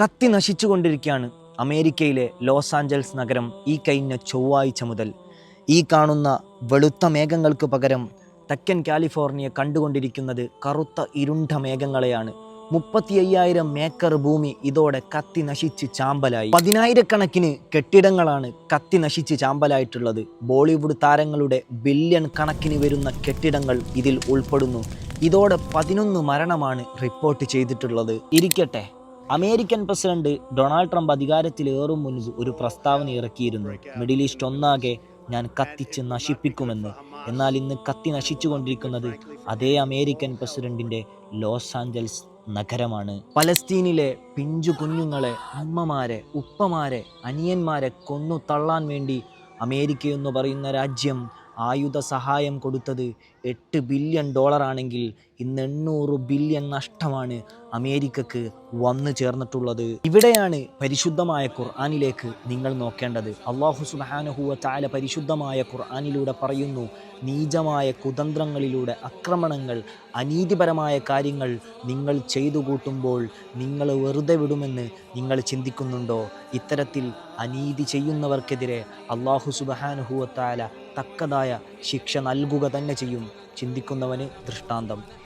കത്തി നശിച്ചുകൊണ്ടിരിക്കുകയാണ് അമേരിക്കയിലെ Los Angeles നഗരം ഈ കഴിഞ്ഞ ചൊവ്വാഴ്ച മുതൽ. ഈ കാണുന്ന വെളുത്ത മേഘങ്ങൾക്ക് പകരം തെക്കൻ കാലിഫോർണിയ കണ്ടുകൊണ്ടിരിക്കുന്നത് കറുത്ത ഇരുണ്ട മേഘങ്ങളെയാണ്. 35,000 ഏക്കർ ഭൂമി ഇതോടെ കത്തി നശിച്ച് ചാമ്പലായി. 10,000-കണക്കിന് കെട്ടിടങ്ങളാണ് കത്തി നശിച്ച് ചാമ്പലായിട്ടുള്ളത്. ബോളിവുഡ് താരങ്ങളുടെ ബില്യൺ കണക്കിന് വരുന്ന കെട്ടിടങ്ങൾ ഇതിൽ ഉൾപ്പെടുന്നു. ഇതോടെ 11 മരണമാണ് റിപ്പോർട്ട് ചെയ്തിട്ടുള്ളത്. ഇരിക്കട്ടെ, അമേരിക്കൻ പ്രസിഡന്റ് ഡൊണാൾഡ് ട്രംപ് അധികാരത്തിലേറും മുൻപ് ഒരു പ്രസ്താവന ഇറക്കിയിരുന്നു, മിഡിൽ ഈസ്റ്റ് ഒന്നാകെ ഞാൻ കത്തിച്ച് നശിപ്പിക്കുമെന്ന്. എന്നാൽ ഇന്ന് കത്തി നശിച്ചുകൊണ്ടിരിക്കുന്നത് അതേ അമേരിക്കൻ പ്രസിഡന്റിന്റെ ലോസ് ആഞ്ചൽസ് നഗരമാണ്. പലസ്തീനിലെ പിഞ്ചു കുഞ്ഞുങ്ങളെ, അമ്മമാരെ, ഉപ്പമാരെ, അനിയന്മാരെ കൊന്നു തള്ളാൻ വേണ്ടി അമേരിക്ക എന്ന് പറയുന്ന രാജ്യം ആയുധ സഹായം കൊടുത്തത് $8 ബില്യൺ ആണെങ്കിൽ ഇന്ന് 800 ബില്യൺ നഷ്ടമാണ് അമേരിക്കക്ക് വന്നു ചേർന്നിട്ടുള്ളത്. ഇവിടെയാണ് പരിശുദ്ധമായ ഖുർആനിലേക്ക് നിങ്ങൾ നോക്കേണ്ടത്. അല്ലാഹു സുബ്ഹാനഹു വ തആല പരിശുദ്ധമായ ഖുർആനിലൂടെ പറയുന്നു, നീചമായ കുതന്ത്രങ്ങളിലൂടെ ആക്രമണങ്ങൾ, അനീതിപരമായ കാര്യങ്ങൾ നിങ്ങൾ ചെയ്തു കൂട്ടുമ്പോൾ നിങ്ങൾ വെറുതെ വിടുമെന്ന് നിങ്ങൾ ചിന്തിക്കുന്നുണ്ടോ? ഇത്തരത്തിൽ അനീതി ചെയ്യുന്നവർക്കെതിരെ അല്ലാഹു സുബ്ഹാനഹു വ തആല തക്കതായ ശിക്ഷ നൽകുക തന്നെ ചെയ്യും. ചിന്തിക്കുന്നവന് ദൃഷ്ടാന്തം.